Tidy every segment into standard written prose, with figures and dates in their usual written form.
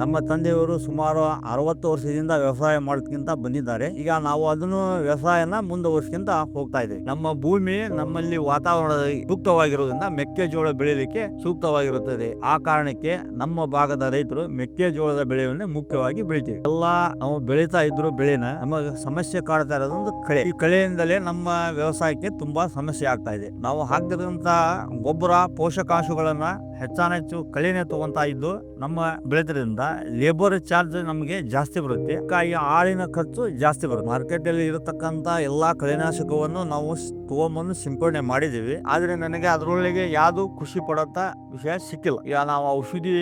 ನಮ್ಮ ತಂದೆಯವರು ಸುಮಾರು 60 ವರ್ಷದಿಂದ ವ್ಯವಸಾಯ ಮಾಡೋದಕ್ಕಿಂತ ಬಂದಿದ್ದಾರೆ. ಈಗ ನಾವು ಅದನ್ನು ವ್ಯವಸಾಯನ ಮುಂದುವರಿಸ್ಕೊಂತ ಹೋಗ್ತಾ ಇದ್ದೀವಿ. ನಮ್ಮ ಭೂಮಿ ನಮ್ಮಲ್ಲಿ ವಾತಾವರಣ ಸೂಕ್ತವಾಗಿರೋದ್ರಿಂದ ಮೆಕ್ಕೆಜೋಳ ಬೆಳೀಲಿಕ್ಕೆ ಸೂಕ್ತವಾಗಿರುತ್ತದೆ. ಆ ಕಾರಣಕ್ಕೆ ನಮ್ಮ ಭಾಗದ ರೈತರು ಮೆಕ್ಕೆಜೋಳದ ಬೆಳೆಯನ್ನೇ ಮುಖ್ಯವಾಗಿ ಬೆಳಿತೀವಿ. ಎಲ್ಲ ನಾವು ಬೆಳೀತಾ ಇದ್ರು ಬೆಳೆನ ನಮಗೆ ಸಮಸ್ಯೆ ಕಾಡ್ತಾ ಇರೋದೊಂದು ಕಳೆ. ಈ ಕಳೆಯಿಂದಲೇ ನಮ್ಮ ವ್ಯವಸಾಯಕ್ಕೆ ತುಂಬಾ ಸಮಸ್ಯೆ ಆಗ್ತಾ ಇದೆ. ನಾವು ಹಾಕ್ತಿರುವಂತ ಗೊಬ್ಬರ ಪೋಷಕಾಂಶಗಳನ್ನ ಹೆಚ್ಚಾನೆಚ್ಚು ಕಳೆನೆ ತಗೊಂತಾ ಇದ್ದು ನಮ್ಮ ಬೆಳೆದ್ರಿಂದ ಲೇಬರ್ ಚಾರ್ಜ್ ನಮಗೆ ಜಾಸ್ತಿ ಬರುತ್ತೆ. ಹಾಗಾಗಿ ಆಳಿನ ಖರ್ಚು ಜಾಸ್ತಿ ಬರುತ್ತೆ. ಮಾರ್ಕೆಟ್ ಅಲ್ಲಿ ಇರತಕ್ಕಂತ ಎಲ್ಲಾ ಕಳೆನಾಶಕವನ್ನು ನಾವು ತಗೊಂಬಂದು ಸಿಂಪಡಣೆ ಮಾಡಿದೀವಿ. ಆದ್ರೆ ನನಗೆ ಅದ್ರೊಳಗೆ ಯಾವ್ದು ಖುಷಿ ಪಡತ್ತ ವಿಷಯ ಸಿಕ್ಕಿಲ್ಲ. ಈಗ ನಾವು ಔಷಧಿ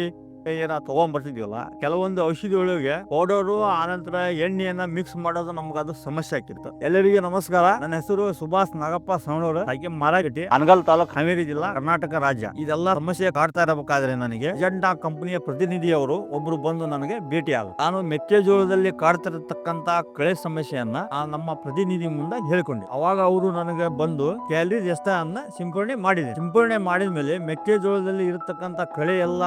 ಏನ ತಗೊಂಡ್ಬರ್ತಿದ್ವಲ್ಲ, ಕೆಲವೊಂದು ಔಷಧಿ ಒಳಗೆ ಪೌಡರು ಆನಂತರ ಎಣ್ಣೆಯನ್ನ ಮಿಕ್ಸ್ ಮಾಡೋದು ನಮ್ಗೆ ಅದು ಸಮಸ್ಯೆ ಆಗಿತ್ತು. ಎಲ್ಲರಿಗೂ ನಮಸ್ಕಾರ. ನನ್ನ ಹೆಸರು ಸುಭಾಷ್ ನಾಗಪ್ಪ ಸವಣೂರು, ಹಾಗೆ ಮಾರಾಗಟ್ಟಿ, ಅನಗಲ್ ತಾಲೂಕ್, ಹಾವೇರಿ ಜಿಲ್ಲಾ, ಕರ್ನಾಟಕ ರಾಜ್ಯ. ಇದೆಲ್ಲ ಸಮಸ್ಯೆ ಕಾಡ್ತಾ ಇರಬೇಕಾದ್ರೆ ನನಗೆ ಎಜೆಂಡಾ ಕಂಪನಿಯ ಪ್ರತಿನಿಧಿಯವರು ಒಬ್ರು ಬಂದು ನನಗೆ ಭೇಟಿ ಆದ್ರು. ನಾನು ಮೆಕ್ಕೆಜೋಳದಲ್ಲಿ ಕಾಡ್ತಿರತಕ್ಕಂತ ಕಳೆ ಸಮಸ್ಯೆಯನ್ನ ನಮ್ಮ ಪ್ರತಿನಿಧಿ ಮುಂದೆ ಹೇಳ್ಕೊಂಡೆ. ಅವಾಗ ಅವರು ನನಗೆ ಬಂದು ಕ್ಯಾಲರಿ ಅನ್ನ ಸಿಂಪಡಣೆ ಮಾಡಿದೆ. ಸಿಂಪಡಣೆ ಮಾಡಿದ್ಮೇಲೆ ಮೆಕ್ಕೆಜೋಳದಲ್ಲಿ ಇರತಕ್ಕಂತ ಕಳೆ ಎಲ್ಲ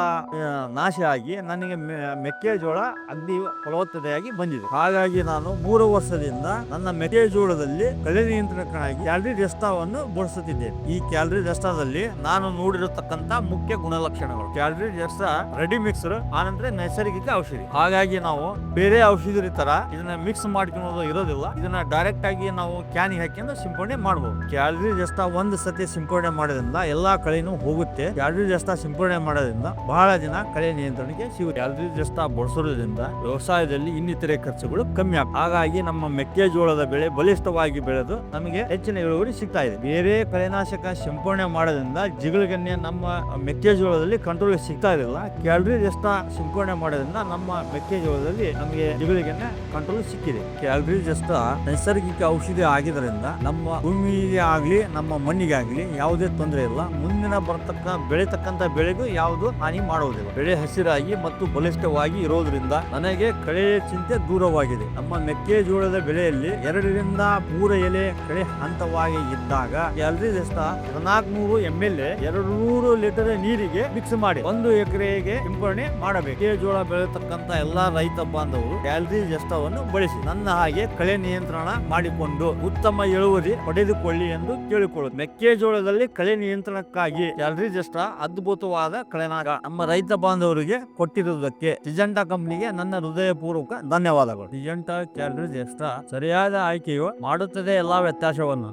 ನಾಶ ಆಗಿ ನನಗೆ ಮೆಕ್ಕೆಜೋಳ ಅಗ್ದಿ ಫಲವತ್ತತೆಯಾಗಿ ಬಂದಿದೆ. ಹಾಗಾಗಿ ನಾನು 3 ವರ್ಷದಿಂದ ನನ್ನ ಮೆಕ್ಕೆಜೋಳದಲ್ಲಿ ಕಳೆ ನಿಯಂತ್ರಣಕ್ಕಾಗಿ ಕ್ಯಾಲರಿ ರೆಸ್ಟಾವನ್ನು ಬಳಸುತ್ತಿದ್ದೇನೆ. ಈ ಕ್ಯಾಲರಿ ರೆಸ್ಟಾದಲ್ಲಿ ನಾನು ನೋಡಿರತಕ್ಕಂತ ಮುಖ್ಯ ಗುಣಲಕ್ಷಣಗಳು: ಕ್ಯಾಲರಿ ರೆಸ್ಟಾ ರೆಡಿ ಮಿಕ್ಸರ್, ಆನಂತರ ನೈಸರ್ಗಿಕ ಔಷಧಿ. ಹಾಗಾಗಿ ನಾವು ಬೇರೆ ಔಷಧಿ ತರ ಇದನ್ನ ಮಿಕ್ಸ್ ಮಾಡ್ಕೊಳ್ಳೋದು ಇರೋದಿಲ್ಲ. ಇದನ್ನ ಡೈರೆಕ್ಟ್ ಆಗಿ ನಾವು ಕ್ಯಾನಿಗೆ ಹಾಕಿಂದ ಸಿಂಪಡಣೆ ಮಾಡಬಹುದು. ಕ್ಯಾಲರಿ ರೆಸ್ಟಾ ಒಂದು ಸತಿ ಸಿಂಪಡಣೆ ಮಾಡೋದ್ರಿಂದ ಎಲ್ಲಾ ಕಳೆನೂ ಹೋಗುತ್ತೆ. ಕ್ಯಾಲರಿ ರೆಸ್ಟಾ ಸಿಂಪಡಣೆ ಮಾಡೋದ್ರಿಂದ ಬಹಳ ದಿನ ಕಳೆ ನಿಯಂತ್ರಣಕ್ಕೆ ಸಿಗುತ್ತೆ. ಕ್ಯಾಲರಿ ರೆಸ್ಟಾ ಬಳಸೋದ್ರಿಂದ ವ್ಯವಸಾಯದಲ್ಲಿ ಇನ್ನಿತರೆ ಖರ್ಚುಗಳು ಕಮ್ಮಿ ಆಗುತ್ತೆ. ಹಾಗಾಗಿ ನಮ್ಮ ಮೆಕ್ಕೆಜೋಳದ ಬೆಳೆ ಬಲಿಷ್ಠವಾಗಿ ಬೆಳೆದು ನಮಗೆ ಹೆಚ್ಚಿನ ಇಳುವರಿ ಸಿಗ್ತಾ ಇದೆ. ಬೇರೆ ಕಳೆನಾಶಕ ಸಿಂಪಡಣೆ ಮಾಡೋದ್ರಿಂದ ಜಿಗಳಿಗನ್ನೇ ನಮ್ಮ ಮೆಕ್ಕೆಜೋಳದಲ್ಲಿ ಕಂಟ್ರೋಲ್ ಸಿಗ್ತಾ ಇರಲಿಲ್ಲ. ಕ್ಯಾಲರಿ ರೆಸ್ಟಾ ಸಿಂಪಡಣೆ ಮಾಡೋದ್ರಿಂದ ನಮ್ಮ ಮೆಕ್ಕೆಜೋಳದಲ್ಲಿ ನಮಗೆ ಜಿಗಳಿಗನ್ನೇ ಕಂಟ್ರೋಲ್ ಸಿಕ್ಕಿದೆ. ಕ್ಯಾಲರಿ ರೆಸ್ಟಾ ನೈಸರ್ಗಿಕ ಔಷಧಿ ಆಗಿದ್ದರಿಂದ ನಮ್ಮ ಭೂಮಿಗೆ ಆಗ್ಲಿ ನಮ್ಮ ಮಣ್ಣಿಗೆ ಆಗ್ಲಿ ಯಾವುದೇ ತೊಂದರೆ ಇಲ್ಲ. ಮುಂದಿನ ಬೆಳೆತಕ್ಕಂತ ಬೆಳೆಗೂ ಯಾವುದು ಹಾನಿ ಮಾಡುವುದಿಲ್ಲ. ಬೆಳೆ ಹಸಿರಾಗಿ ಮತ್ತು ಬಲಿಷ್ಠವಾಗಿ ಇರೋದ್ರಿಂದ ನನಗೆ ಕಳೆಯ ಚಿಂತೆ ದೂರವಾಗಿದೆ. ನಮ್ಮ ಮೆಕ್ಕೆಜೋಳದ ಬೆಳೆಯಲ್ಲಿ 2 ರಿಂದ 3 ಎಲೆ ಕಳೆ ಹಂತವಾಗಿ ಇದ್ದಾಗ ಕ್ಯಾಲರಿ ರೆಸ್ಟಾ 1400 ml 200 ಲೀಟರ್ ನೀರಿಗೆ ಮಿಕ್ಸ್ ಮಾಡಿ 1 ಎಕರೆಗೆ ಸಿಂಪಡಣೆ ಮಾಡಬೇಕು. ಮೆಕ್ಕೆಜೋಳ ಬೆಳೆತಕ್ಕಂತ ಎಲ್ಲಾ ರೈತ ಬಾಂಧವರು ಕ್ಯಾಲರಿ ರೆಸ್ಟಾವನ್ನು ಬಳಸಿ ನನ್ನ ಹಾಗೆ ಕಳೆ ನಿಯಂತ್ರಣ ಮಾಡಿಕೊಂಡು ಉತ್ತಮ ಇಳುವರಿ ಪಡೆದುಕೊಳ್ಳಿ ಎಂದು ಕೇಳಿಕೊಳ್ಳುವುದು. ಮೆಕ್ಕೆಜೋಳದಲ್ಲಿ ಕಳೆ ನಿಯಂತ್ರಣಕ್ಕಾಗಿ ಕ್ಯಾಲರಿ ರೆಸ್ಟಾ ಅದ್ಭುತವಾದ ಕಳೆನಾಶಕ ನಮ್ಮ ರೈತ ಬಾಂಧವರಿಗೆ ಕೊಟ್ಟಿರುವುದಕ್ಕೆ ಸಿಜೆಂಟಾ ಕಂಪನಿಗೆ ನನ್ನ ಹೃದಯಪೂರ್ವಕ ಧನ್ಯವಾದಗಳು. ಸಿಜೆಂಟಾ ಕ್ಯಾಲರಿ ರೆಸ್ಟಾ ಸರಿಯಾದ ಆಯ್ಕೆಯು ಮಾಡುತ್ತದೆ ಎಲ್ಲಾ ವ್ಯತ್ಯಾಸವನ್ನು.